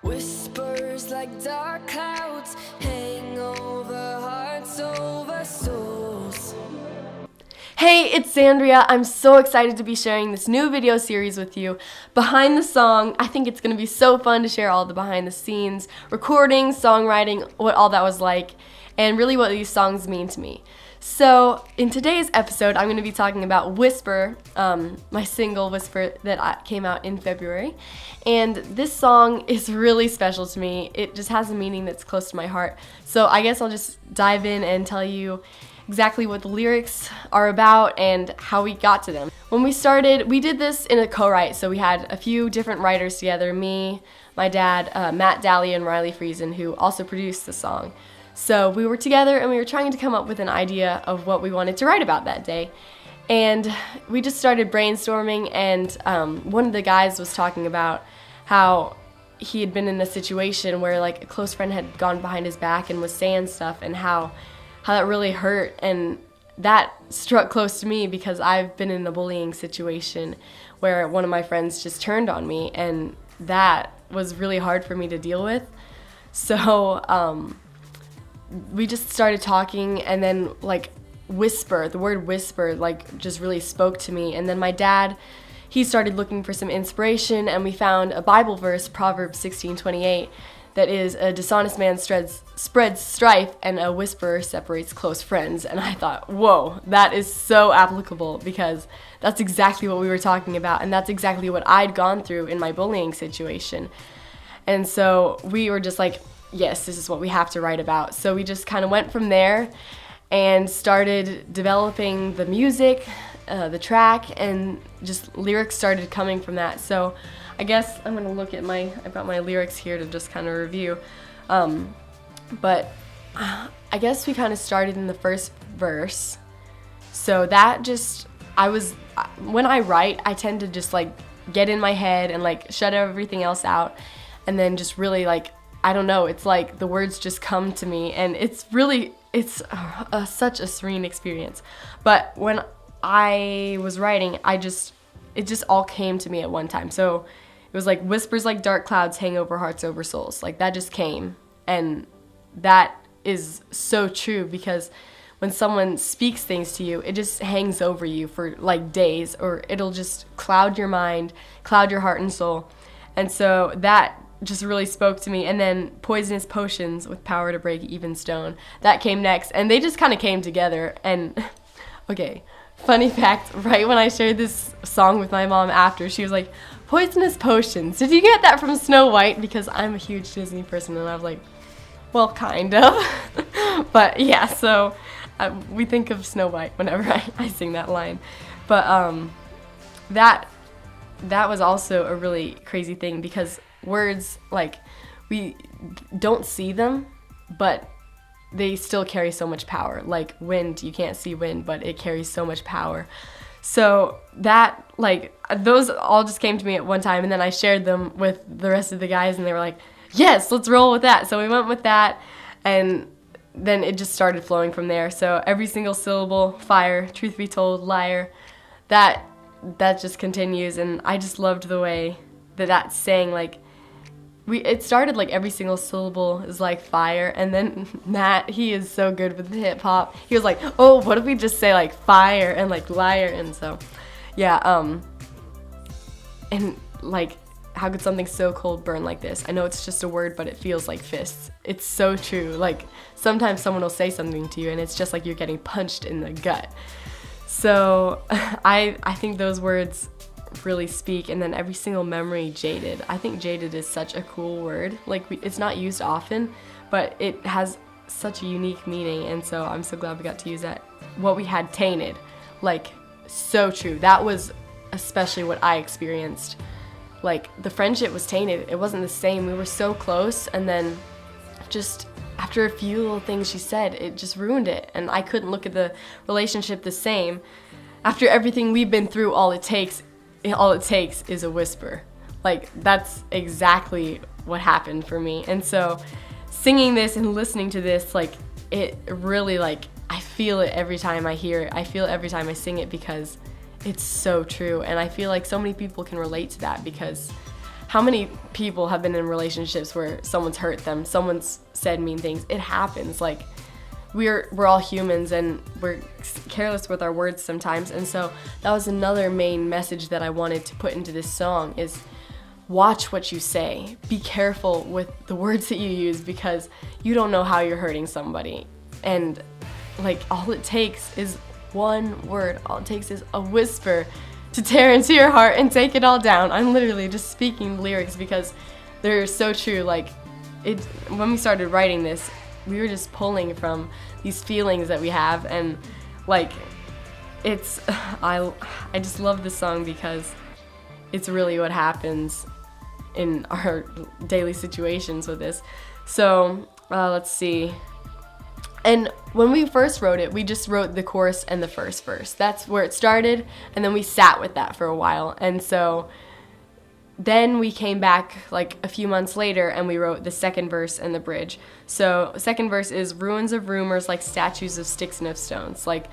Whispers like dark clouds hang over hearts, over souls. Hey, it's Xandria. I'm so excited to be sharing this new video series with you. Behind the song, I think it's going to be so fun to share all the behind the scenes, recording, songwriting, what all that was like, and really what these songs mean to me. So in today's episode, I'm going to be talking about Whisper, my single Whisper that came out in February. And this song is really special to me. It just has a meaning that's close to my heart. So I guess I'll just dive in and tell you exactly what the lyrics are about and how we got to them. When we started, we did this in a co-write, so we had a few different writers together, me, my dad, Matt Daly, and Riley Friesen, who also produced the song. So we were together and we were trying to come up with an idea of what we wanted to write about that day. And we just started brainstorming, and one of the guys was talking about how he had been in a situation where like a close friend had gone behind his back and was saying stuff, and how that really hurt. And that struck close to me because I've been in a bullying situation where one of my friends just turned on me, and that was really hard for me to deal with. So we just started talking, and then like whisper, the word whisper like just really spoke to me. And then my dad, he started looking for some inspiration, and we found a Bible verse, Proverbs 16:28, that is, a dishonest man spreads strife and a whisperer separates close friends. And I thought, whoa, that is so applicable, because that's exactly what we were talking about, and that's exactly what I'd gone through in my bullying situation. And so we were just like, yes, this is what we have to write about. So we just kind of went from there and started developing the music, the track, and just lyrics started coming from that. So I guess I'm gonna look at I've got my lyrics here to just kind of review. But I guess we kind of started in the first verse. So that just, when I write, I tend to just like get in my head and like shut everything else out, and then just really like, I don't know, it's like the words just come to me, and it's such a serene experience. But when I was writing, it just all came to me at one time. So it was like whispers like dark clouds hang over hearts, over souls. Like that just came, and that is so true, because when someone speaks things to you, it just hangs over you for like days, or it'll just cloud your mind, cloud your heart and soul. And so that just really spoke to me. And then poisonous potions with power to break even stone, that came next, and they just kind of came together. And okay, funny fact, right when I shared this song with my mom after, she was like, poisonous potions, did you get that from Snow White? Because I'm a huge Disney person, and I was like, well, kind of. But yeah, so we think of Snow White whenever I sing that line. But that was also a really crazy thing, because words, like, we don't see them, but they still carry so much power. Like wind, you can't see wind, but it carries so much power. So that, like, those all just came to me at one time, and then I shared them with the rest of the guys, and they were like, yes, let's roll with that. So we went with that, and then it just started flowing from there. So every single syllable, fire, truth be told, liar, that just continues. And I just loved the way that sang, like, it started like every single syllable is like fire, and then Matt, he is so good with the hip hop. He was like, oh, what if we just say like fire and like liar? And so, yeah, and like, how could something so cold burn like this? I know it's just a word, but it feels like fists. It's so true. Like, sometimes someone will say something to you, and it's just like you're getting punched in the gut. So I think those words really speak. And then every single memory, jaded. I think jaded is such a cool word. Like, it's not used often, but it has such a unique meaning, and so I'm so glad we got to use that. What we had, tainted, like, so true. That was especially what I experienced. Like, the friendship was tainted. It wasn't the same. We were so close, and then just after a few little things she said, it just ruined it, and I couldn't look at the relationship the same. After everything we've been through, all it takes is a whisper. Like, that's exactly what happened for me. And so singing this and listening to this, like, it really, like, I feel it every time I hear it. I feel it every time I sing it, because it's so true. And I feel like so many people can relate to that, because how many people have been in relationships where someone's hurt them, someone's said mean things? It happens. Like, we're all humans, and we're careless with our words sometimes. And so that was another main message that I wanted to put into this song is watch what you say. Be careful with the words that you use, because you don't know how you're hurting somebody. And like, all it takes is one word. All it takes is a whisper to tear into your heart and take it all down. I'm literally just speaking the lyrics because they're so true. Like, when we started writing this, we were just pulling from these feelings that we have, and like, I just love this song because it's really what happens in our daily situations with this. So let's see. And when we first wrote it, we just wrote the chorus and the first verse. That's where it started, and then we sat with that for a while. And so then we came back like a few months later and we wrote the second verse and the bridge. So second verse is ruins of rumors like statues of sticks and of stones. Like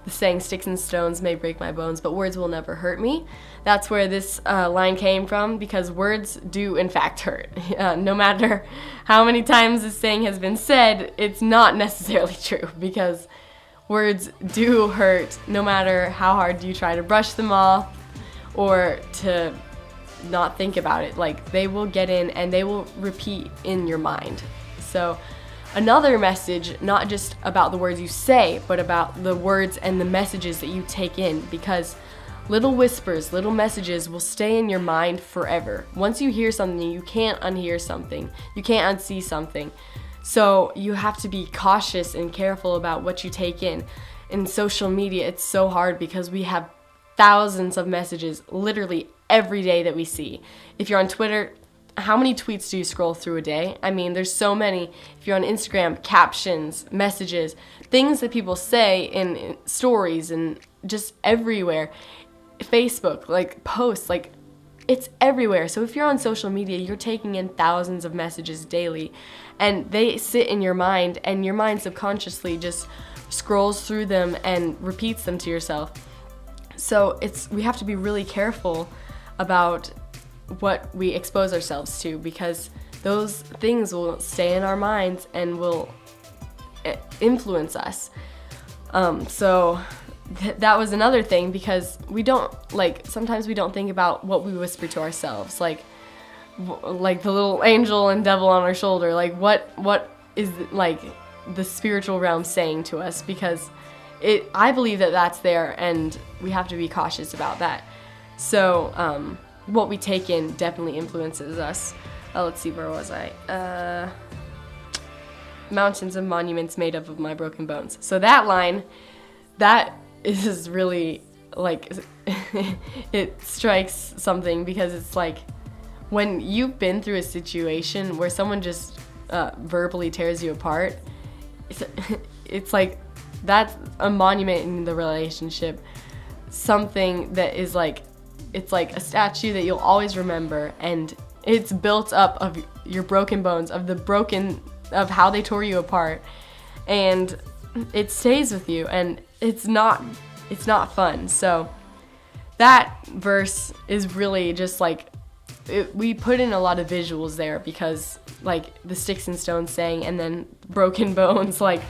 the saying, sticks and stones may break my bones, but words will never hurt me. That's where this line came from, because words do in fact hurt. No matter how many times this saying has been said, it's not necessarily true, because words do hurt no matter how hard you try to brush them off or to not think about it. Like, they will get in and they will repeat in your mind. So another message, not just about the words you say, but about the words and the messages that you take in, because little whispers, little messages will stay in your mind forever. Once you hear something, you can't unhear something. You can't unsee something. So you have to be cautious and careful about what you take in. In social media, it's so hard because we have thousands of messages literally every day that we see. If you're on Twitter, how many tweets do you scroll through a day? I mean, there's so many. If you're on Instagram, captions, messages, things that people say in stories and just everywhere. Facebook, like posts, like it's everywhere. So if you're on social media, you're taking in thousands of messages daily, and they sit in your mind, and your mind subconsciously just scrolls through them and repeats them to yourself. So we have to be really careful about what we expose ourselves to, because those things will stay in our minds and will influence us. So that was another thing, because sometimes we don't think about what we whisper to ourselves, like the little angel and devil on our shoulder. Like, what is like the spiritual realm saying to us? Because I believe that that's there, and we have to be cautious about that. So what we take in definitely influences us. Let's see, where was I? Mountains and monuments made up of my broken bones. So that line, that is really like, it strikes something, because it's like when you've been through a situation where someone just verbally tears you apart, it's like that's a monument in the relationship, something that is like, it's like a statue that you'll always remember, and it's built up of your broken bones, of how they tore you apart, and it stays with you, and it's not fun. So that verse is really just like, we put in a lot of visuals there, because like the sticks and stones saying, and then broken bones, like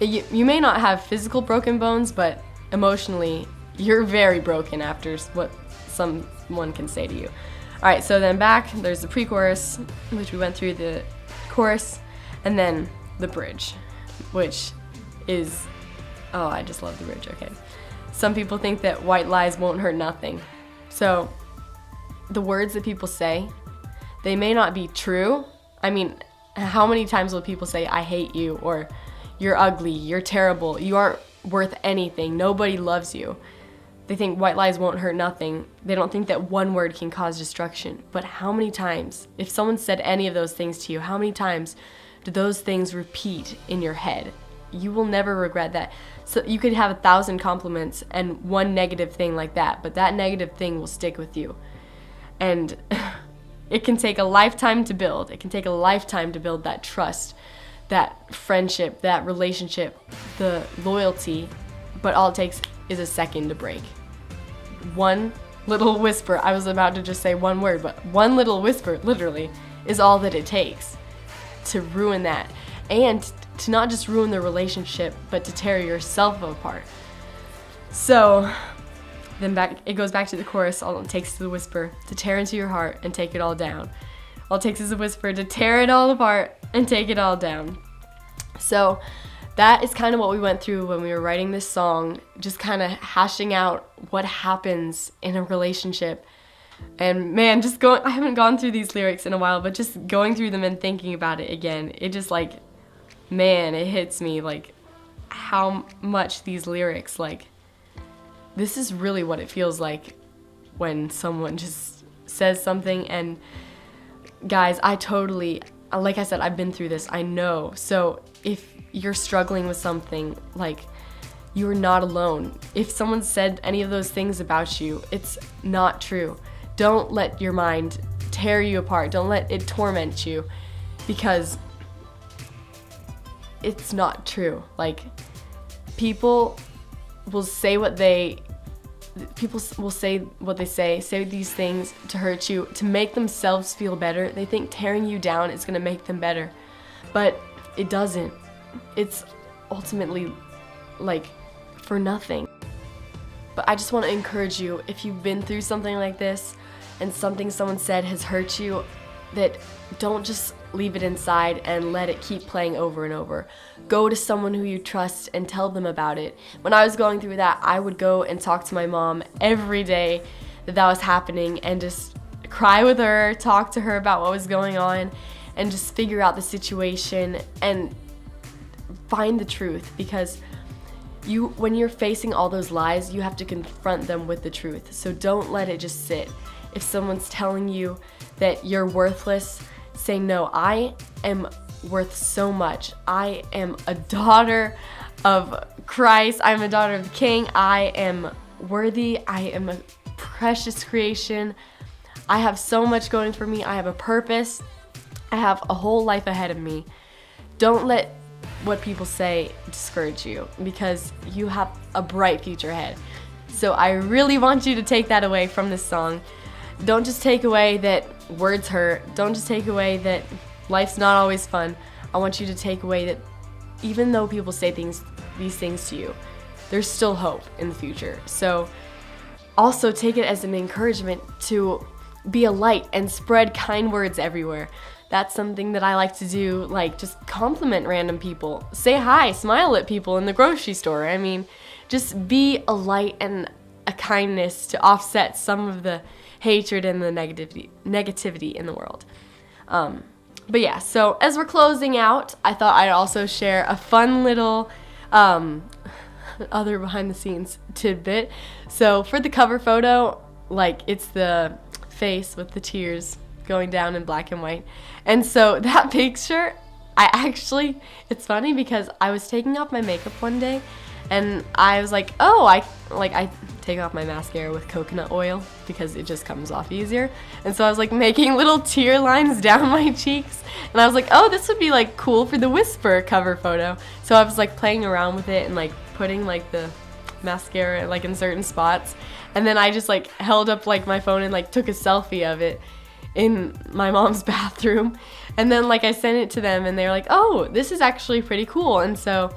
you may not have physical broken bones, but emotionally you're very broken after what someone can say to you. All right, so then back, there's the pre-chorus, which we went through, the chorus, and then the bridge, which is, oh, I just love the bridge. Okay. Some people think that white lies won't hurt nothing. So the words that people say, they may not be true. I mean, how many times will people say, I hate you, or you're ugly, you're terrible, you aren't worth anything, nobody loves you. They think white lies won't hurt nothing. They don't think that one word can cause destruction. But how many times, if someone said any of those things to you, how many times do those things repeat in your head? You will never regret that. So you could have 1,000 compliments and one negative thing like that, but that negative thing will stick with you. And it can take a lifetime to build. It can take a lifetime to build that trust, that friendship, that relationship, the loyalty, but all it takes is a second to break. One little whisper. I was about to just say one word, but one little whisper, literally, is all that it takes to ruin that. And to not just ruin the relationship, but to tear yourself apart. So then it goes back to the chorus. All it takes is a whisper to tear into your heart and take it all down. All it takes is a whisper to tear it all apart and take it all down. So that is kind of what we went through when we were writing this song, just kind of hashing out what happens in a relationship. And man, I haven't gone through these lyrics in a while, but just going through them and thinking about it again, it just like, man, it hits me like how much these lyrics, like, this is really what it feels like when someone just says something. And guys, like I said, I've been through this, I know. So if you're struggling with something, like, you're not alone. If someone said any of those things about you, it's not true. Don't let your mind tear you apart. Don't let it torment you, because it's not true. Like, people will say what they say these things to hurt you, to make themselves feel better. They think tearing you down is gonna make them better, but it doesn't. It's ultimately, like, for nothing. But I just want to encourage you, if you've been through something like this and something someone said has hurt you, that don't just leave it inside and let it keep playing over and over. Go to someone who you trust and tell them about it. When I was going through that, I would go and talk to my mom every day that was happening and just cry with her, talk to her about what was going on, and just figure out the situation and find the truth. Because when you're facing all those lies, you have to confront them with the truth. So don't let it just sit. If someone's telling you that you're worthless, say, no, I am worth so much. I am a daughter of Christ. I'm a daughter of the King. I am worthy. I am a precious creation. I have so much going for me. I have a purpose. I have a whole life ahead of me. Don't let what people say discourage you, because you have a bright future ahead. So I really want you to take that away from this song. Don't just take away that words hurt. Don't just take away that life's not always fun. I want you to take away that even though people say these things to you, there's still hope in the future. So also take it as an encouragement to be a light and spread kind words everywhere. That's something that I like to do, like just compliment random people. Say hi, smile at people in the grocery store. I mean, just be a light and a kindness to offset some of the hatred and the negativity in the world. But yeah, so as we're closing out, I thought I'd also share a fun little other behind the scenes tidbit. So for the cover photo, like, it's the face with the tears going down in black and white. And so that picture, it's funny because I was taking off my makeup one day and I was like, oh, I take off my mascara with coconut oil because it just comes off easier. And so I was like making little tear lines down my cheeks, and I was like, oh, this would be like cool for the Whisper cover photo. So I was like playing around with it and like putting like the mascara like in certain spots, and then I just like held up like my phone and like took a selfie of it in my mom's bathroom, and then like I sent it to them and they were like, oh, this is actually pretty cool. And so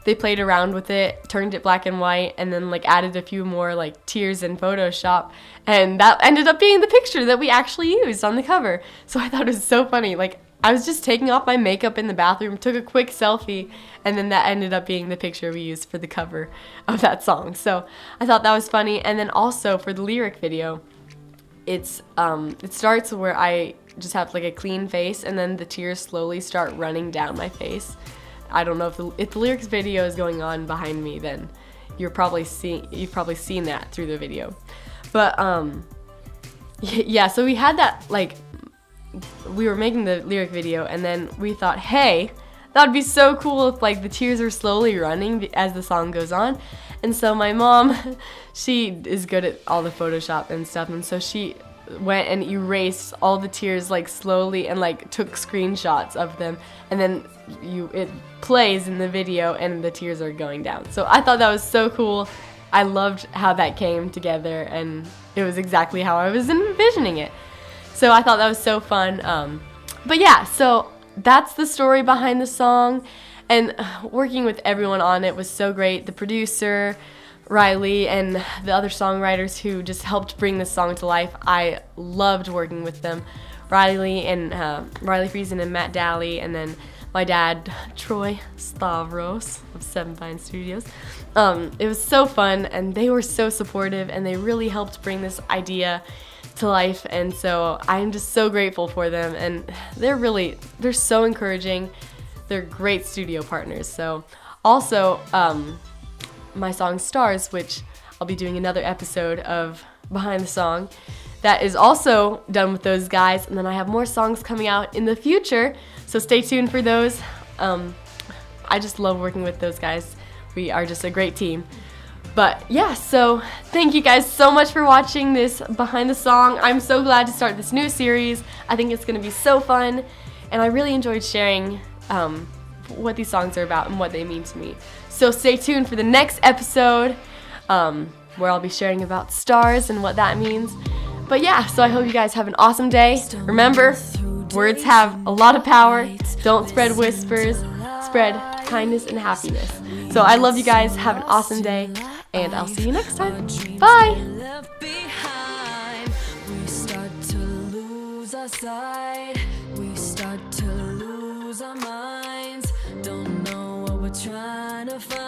they played around with it, turned it black and white, and then like added a few more like tears in Photoshop, and that ended up being the picture that we actually used on the cover. So I thought it was so funny. Like, I was just taking off my makeup in the bathroom, took a quick selfie, and then that ended up being the picture we used for the cover of that song. So I thought that was funny. And then also for the lyric video, it starts where I just have like a clean face, and then the tears slowly start running down my face. I don't know if the lyrics video is going on behind me, then you've probably seen that through the video. But yeah, so we had that, like, we were making the lyric video, and then we thought, hey, that would be so cool if like the tears are slowly running as the song goes on. And so my mom, she is good at all the Photoshop and stuff, and so she went and erased all the tears like slowly and like took screenshots of them, and then it plays in the video and the tears are going down. So I thought that was so cool. I loved how that came together, and it was exactly how I was envisioning it. So I thought that was so fun. But yeah, so that's the story behind the song, and working with everyone on it was so great. The producer, Riley, and the other songwriters who just helped bring this song to life. I loved working with them. Riley Friesen and Matt Daly, and then my dad, Troy Stavros of Seven Vine Studios. It was so fun, and they were so supportive, and they really helped bring this idea to life, and so I'm just so grateful for them, and they're so encouraging. They're great studio partners. So also, my song Stars, which I'll be doing another episode of Behind the Song, that is also done with those guys, and then I have more songs coming out in the future, so stay tuned for those. I just love working with those guys. We are just a great team. But yeah, so thank you guys so much for watching this Behind the Song. I'm so glad to start this new series. I think it's going to be so fun, and I really enjoyed sharing what these songs are about and what they mean to me. So stay tuned for the next episode where I'll be sharing about stars and what that means. But yeah, so I hope you guys have an awesome day. Remember, words have a lot of power. Don't spread whispers, spread kindness and happiness. So I love you guys. Have an awesome day, and I'll see you next time. Bye! We start to lose our sight. We start to lose our minds. Don't know what we're trying to find.